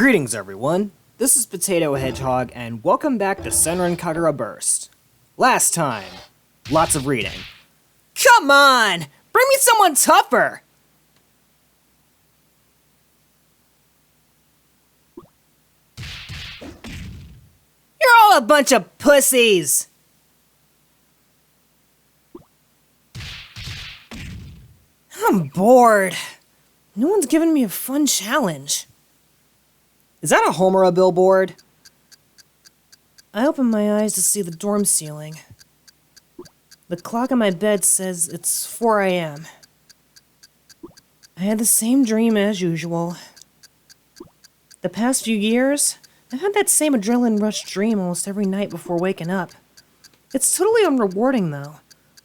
Greetings everyone, this is Potato Hedgehog and welcome back to Senran Kagura Burst. Last time, lots of reading. Come on! Bring me someone tougher! You're all a bunch of pussies! I'm bored. No one's giving me a fun challenge. Is that a Homura billboard? I open my eyes to see the dorm ceiling. The clock on my bed says it's 4 a.m. I had the same dream as usual. The past few years, I've had that same adrenaline rush dream almost every night before waking up. It's totally unrewarding though.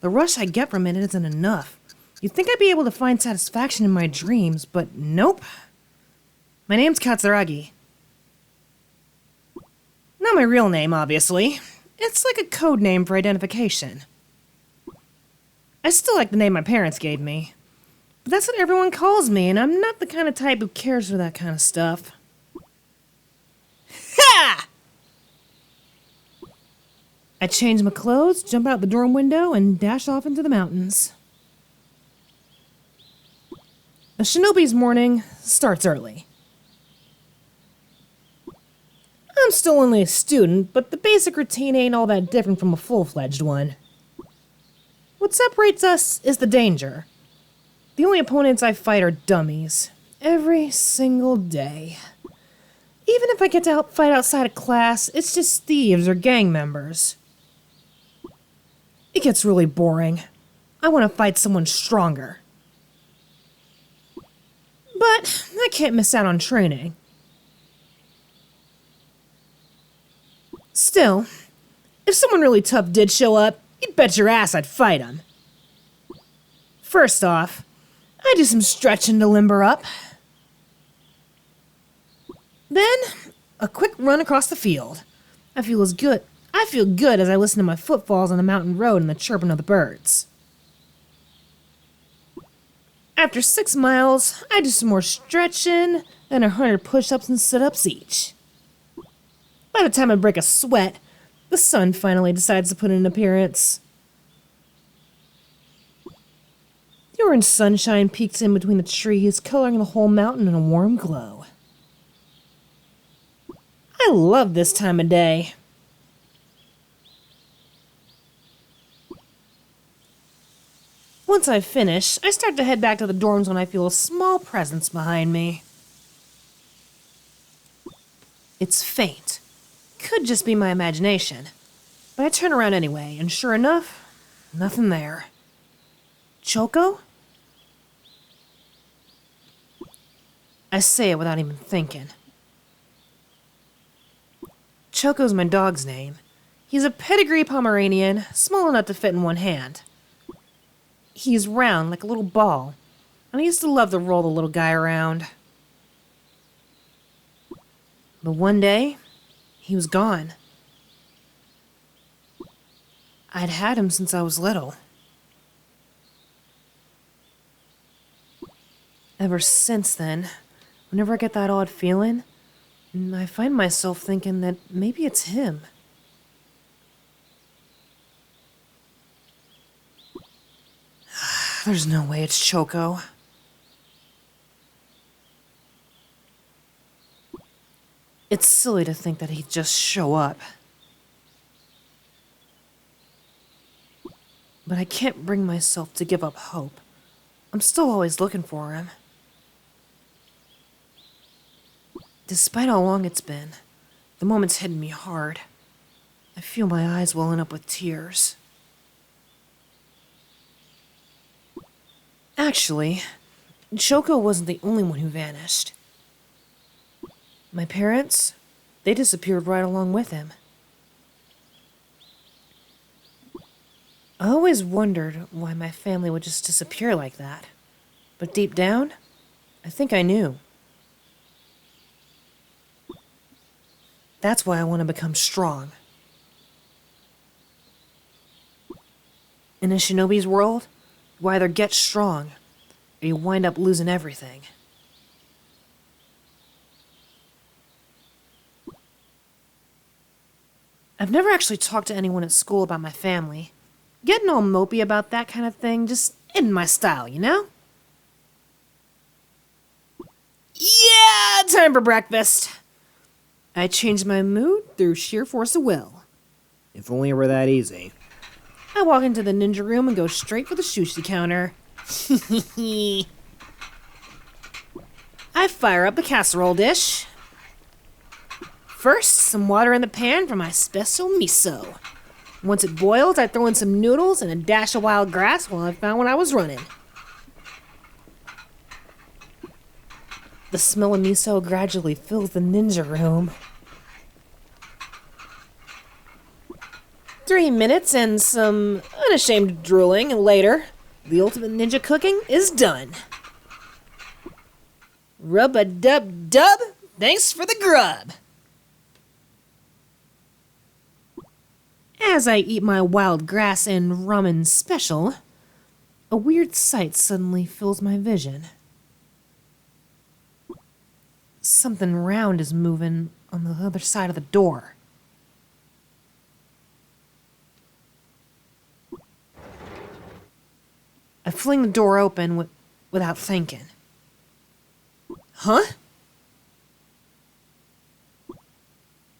The rush I get from it isn't enough. You'd think I'd be able to find satisfaction in my dreams, but nope. My name's Katsuragi. Not my real name, obviously. It's like a code name for identification. I still like the name my parents gave me. But that's what everyone calls me, and I'm not the kind of type who cares for that kind of stuff. Ha! I change my clothes, jump out the dorm window, and dash off into the mountains. A Shinobi's morning starts early. I'm still only a student, but the basic routine ain't all that different from a full-fledged one. What separates us is the danger. The only opponents I fight are dummies. Every single day. Even if I get to fight outside of class, it's just thieves or gang members. It gets really boring. I want to fight someone stronger. But I can't miss out on training. Still, if someone really tough did show up, you'd bet your ass I'd fight him. First off, I do some stretching to limber up. Then, a quick run across the field. I feel good as I listen to my footfalls on the mountain road and the chirping of the birds. After 6 miles, I do some more stretching and 100 push-ups and sit-ups each. By the time I break a sweat, the sun finally decides to put in an appearance. The orange sunshine peeks in between the trees, coloring the whole mountain in a warm glow. I love this time of day. Once I finish, I start to head back to the dorms when I feel a small presence behind me. It's faint. Could just be my imagination. But I turn around anyway, and sure enough, nothing there. Choco? I say it without even thinking. Choco's my dog's name. He's a pedigree Pomeranian, small enough to fit in one hand. He's round like a little ball, and I used to love to roll the little guy around. But one day, he was gone. I'd had him since I was little. Ever since then, whenever I get that odd feeling, I find myself thinking that maybe it's him. There's no way it's Choco. It's silly to think that he'd just show up. But I can't bring myself to give up hope. I'm still always looking for him. Despite how long it's been, the moment's hitting me hard. I feel my eyes welling up with tears. Actually, Choco wasn't the only one who vanished. My parents, they disappeared right along with him. I always wondered why my family would just disappear like that. But deep down, I think I knew. That's why I want to become strong. In a shinobi's world, you either get strong, or you wind up losing everything. I've never actually talked to anyone at school about my family. Getting all mopey about that kind of thing just isn't my style, you know? Yeah, time for breakfast. I changed my mood through sheer force of will. If only it were that easy. I walk into the ninja room and go straight for the sushi counter. I fire up the casserole dish. First, some water in the pan for my special miso. Once it boils, I throw in some noodles and a dash of wild grass while I found when I was running. The smell of miso gradually fills the ninja room. 3 minutes and some unashamed drooling later, the ultimate ninja cooking is done. Rub-a-dub-dub, thanks for the grub. As I eat my wild grass and ramen special, a weird sight suddenly fills my vision. Something round is moving on the other side of the door. I fling the door open without thinking. Huh?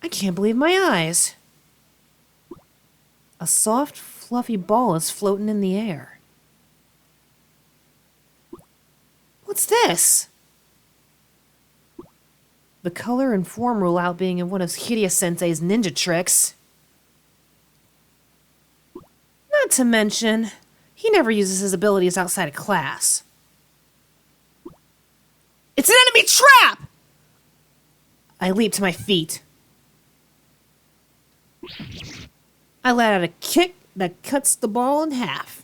I can't believe my eyes. A soft, fluffy ball is floating in the air. What's this? The color and form rule out being one of Hiria-sensei's ninja tricks. Not to mention, he never uses his abilities outside of class. It's an enemy trap! I leap to my feet. I let out a kick that cuts the ball in half.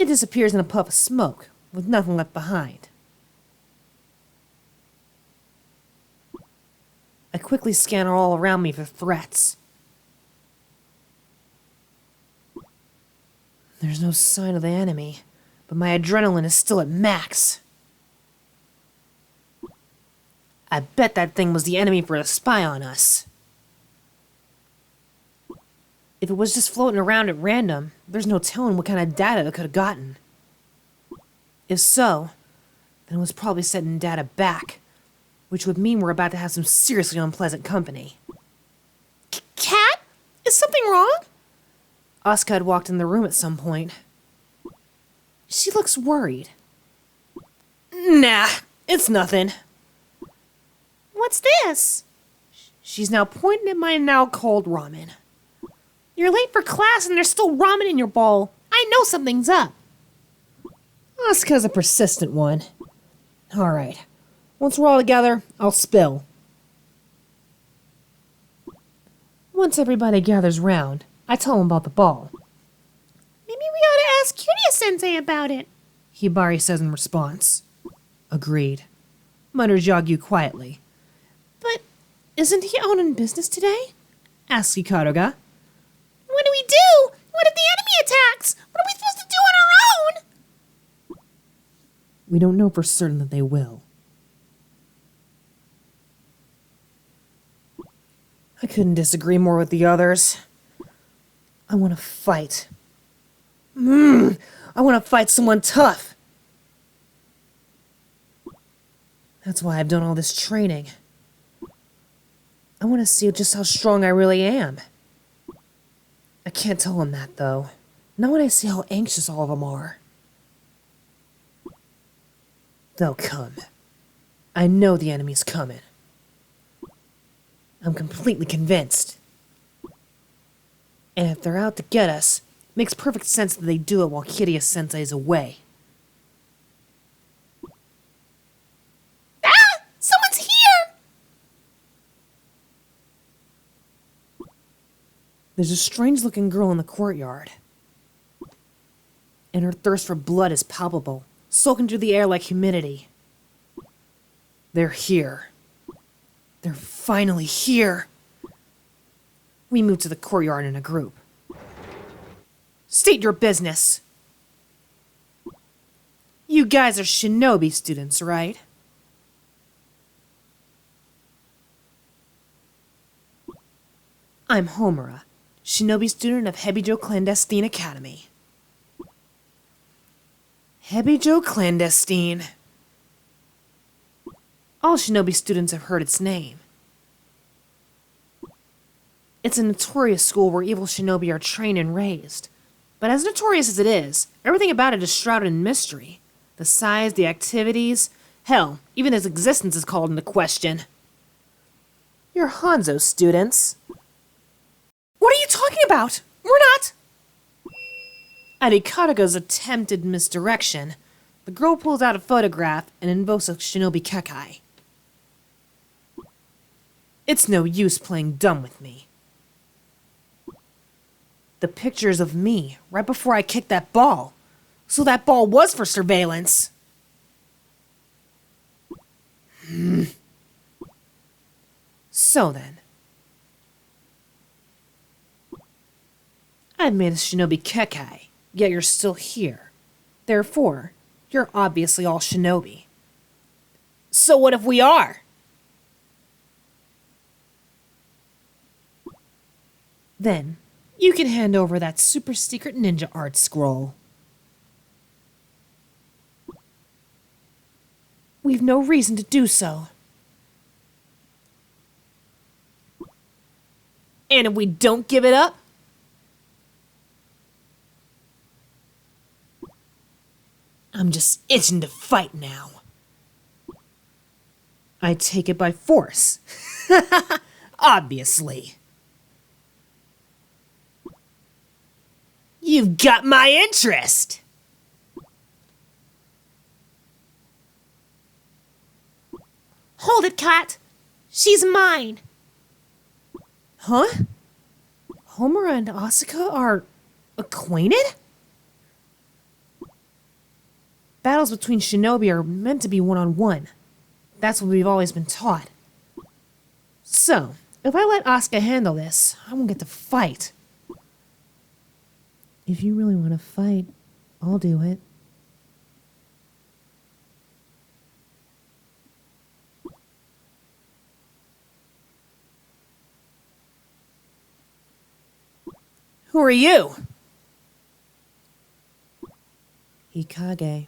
It disappears in a puff of smoke, with nothing left behind. I quickly scan all around me for threats. There's no sign of the enemy, but my adrenaline is still at max. I bet that thing was the enemy for a spy on us. If it was just floating around at random, there's no telling what kind of data it could have gotten. If so, then it was probably sending data back, which would mean we're about to have some seriously unpleasant company. Cat? Is something wrong? Asuka had walked in the room at some point. She looks worried. Nah, it's nothing. What's this? She's now pointing at my now cold ramen. You're late for class and there's still ramen in your bowl. I know something's up. Asuka's a persistent one. Alright. Once we're all together, I'll spill. Once everybody gathers round, I tell them about the ball. Maybe we ought to ask Kiryu-sensei about it, Hibari says in response. Agreed. Mutters Yagyu quietly. But isn't he out in business today? Asks Hikaruga. What do we do? What if the enemy attacks? What are we supposed to do on our own? We don't know for certain that they will. I couldn't disagree more with the others. I want to fight. I want to fight someone tough. That's why I've done all this training. I want to see just how strong I really am. I can't tell them that, though. Not when I see how anxious all of them are. They'll come. I know the enemy's coming. I'm completely convinced. And if they're out to get us, it makes perfect sense that they do it while Kiryu-sensei is away. Ah! Someone's here! There's a strange-looking girl in the courtyard. And her thirst for blood is palpable, soaking through the air like humidity. They're here. They're finally here. We move to the courtyard in a group. State your business. You guys are Shinobi students, right? I'm Homura, Shinobi student of Hebijo Clandestine Academy. Hebijo Clandestine. All Shinobi students have heard its name. It's a notorious school where evil shinobi are trained and raised. But as notorious as it is, everything about it is shrouded in mystery. The size, the activities, hell, even its existence is called into question. You're Hanzo students. What are you talking about? We're not! At Ikataga's attempted misdirection, the girl pulls out a photograph and invokes a shinobi kekai. It's no use playing dumb with me. The pictures of me right before I kicked that ball. So that ball was for surveillance. So then, I've made a shinobi kekai, yet you're still here. Therefore, you're obviously all shinobi. So what if we are? Then, you can hand over that super secret ninja art scroll. We've no reason to do so. And if we don't give it up, I'm just itching to fight now. I take it by force. Obviously. You've got my interest! Hold it, Kat. She's mine. Huh? Homura and Asuka are acquainted? Battles between shinobi are meant to be one-on-one. That's what we've always been taught. So, if I let Asuka handle this, I won't get to fight. If you really want to fight, I'll do it. Who are you? Hikage.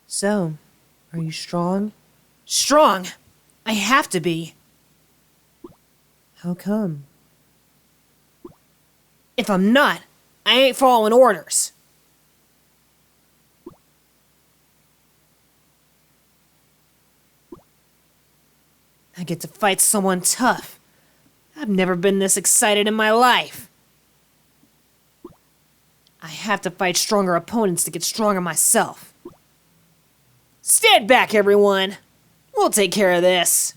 So, are you strong? Strong? I have to be. How come? If I'm not, I ain't following orders. I get to fight someone tough. I've never been this excited in my life. I have to fight stronger opponents to get stronger myself. Stand back, everyone. We'll take care of this.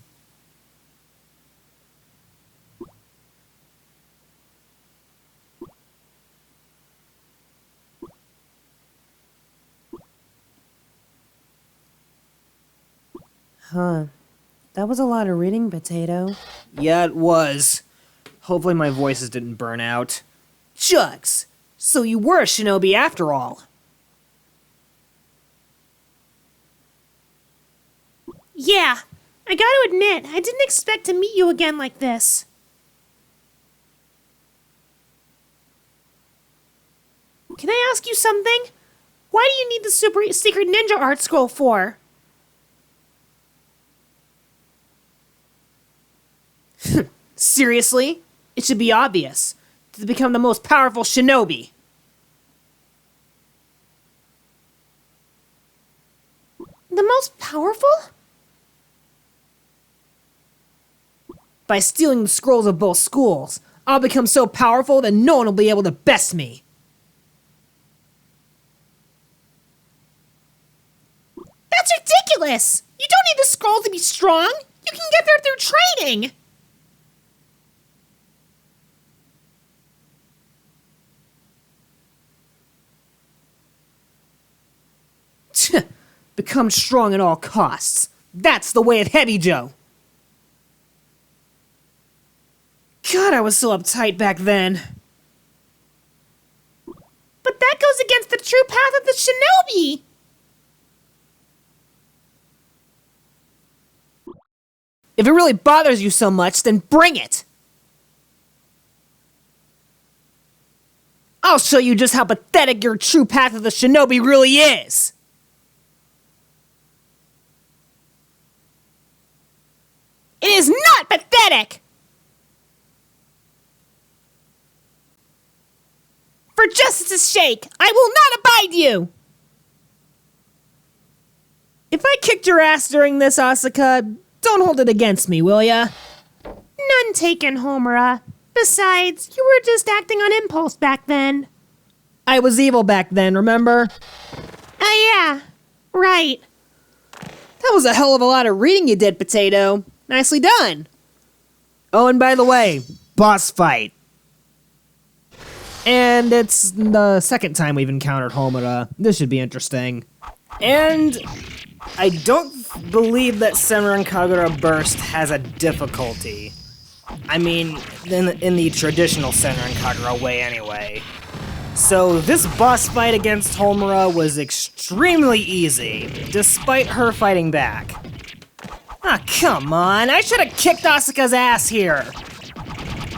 Huh. That was a lot of reading, Potato. Yeah, it was. Hopefully my voices didn't burn out. Jugs! So you were a shinobi after all. Yeah, I gotta admit, I didn't expect to meet you again like this. Can I ask you something? Why do you need the super secret ninja art scroll for? Seriously? It should be obvious. To become the most powerful shinobi. The most powerful? By stealing the scrolls of both schools, I'll become so powerful that no one will be able to best me. That's ridiculous! You don't need the scroll to be strong! You can get there through training! Become strong at all costs. That's the way of Hebijo. God, I was so uptight back then. But that That goes against the true path of the shinobi. If it really bothers you so much, then bring it! I'll show you just how pathetic your true path of the shinobi really is! It is not pathetic! For justice's sake, I will not abide you! If I kicked your ass during this, Asuka, don't hold it against me, will ya? None taken, Homura. Besides, you were just acting on impulse back then. I was evil back then, remember? Oh yeah, right. That was a hell of a lot of reading you did, Potato. Nicely done. Oh, and by the way, boss fight. And it's the second time we've encountered Homura. This should be interesting. And I don't believe that Senran Kagura Burst has a difficulty. I mean, in the traditional Senran Kagura way anyway. So this boss fight against Homura was extremely easy, despite her fighting back. Ah, come on, I should have kicked Asuka's ass here.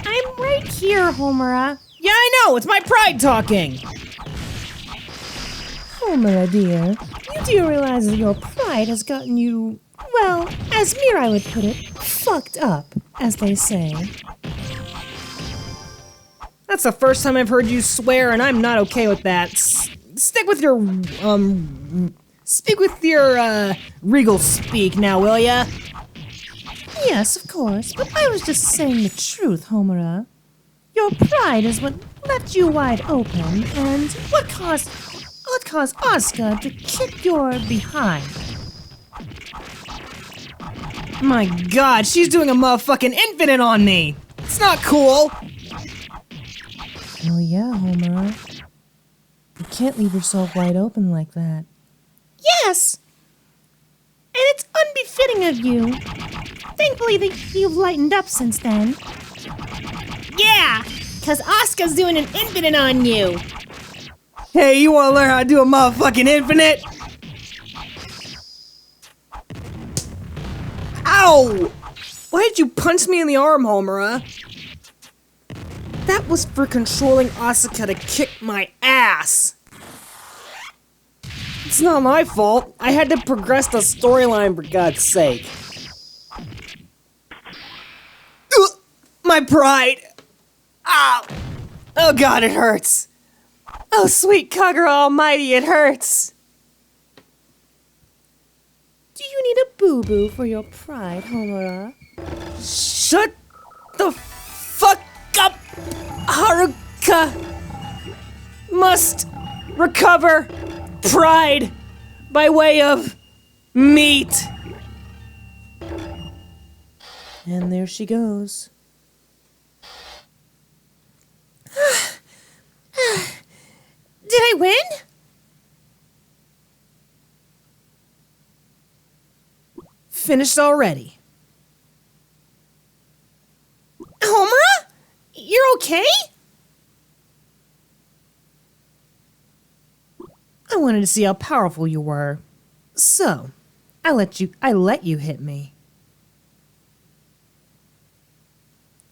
I'm right here, Homura. Yeah, I know, it's my pride talking. Homura, dear, you do realize that your pride has gotten you, well, as Mirai would put it, fucked up, as they say. That's the first time I've heard you swear, and I'm not okay with that. Stick with your, speak with your, regal speak now, will ya? Yes, of course, but I was just saying the truth, Homura. Your pride is what left you wide open, and what caused Asuka to kick your behind. My god, she's doing a motherfucking infinite on me! It's not cool! Oh yeah, Homura. You can't leave yourself wide open like that. Yes! And it's unbefitting of you. Thankfully that you've lightened up since then. Yeah! 'Cause Asuka's doing an infinite on you! Hey, you wanna learn how to do a motherfucking infinite? Ow! Why did you punch me in the arm, Homura? That was for controlling Asuka to kick my ass! It's not my fault. I had to progress the storyline for God's sake. Ugh, my pride! Ow! Oh god, it hurts! Oh sweet Kagura Almighty, it hurts! Do you need a boo-boo for your pride, Homura? Shut the fuck up! Haruka must recover pride by way of meat. And there she goes. Did I win? Finished already. Homura? You're okay? I wanted to see how powerful you were. So, I let you hit me.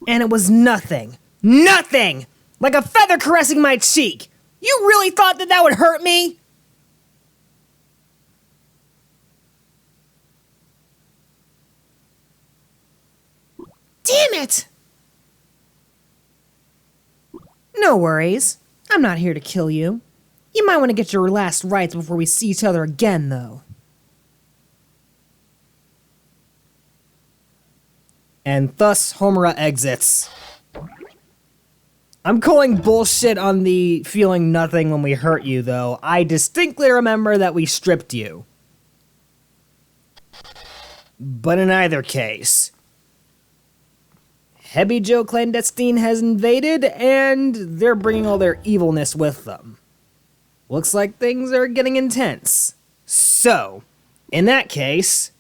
And it was nothing. Nothing! Like a feather caressing my cheek. You really thought that would hurt me? Damn it! No worries. I'm not here to kill you. You might want to get your last rites before we see each other again, though. And thus, Homura exits. I'm calling bullshit on the feeling nothing when we hurt you, though. I distinctly remember that we stripped you. But in either case, Hebijo Clandestine has invaded, and they're bringing all their evilness with them. Looks like things are getting intense. So, in that case,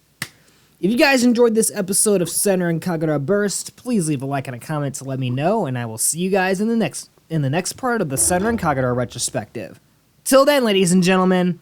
if you guys enjoyed this episode of Senran Kagura Burst, please leave a like and a comment to let me know, and I will see you guys in the next part of the Senran Kagura retrospective. Till then, ladies and gentlemen,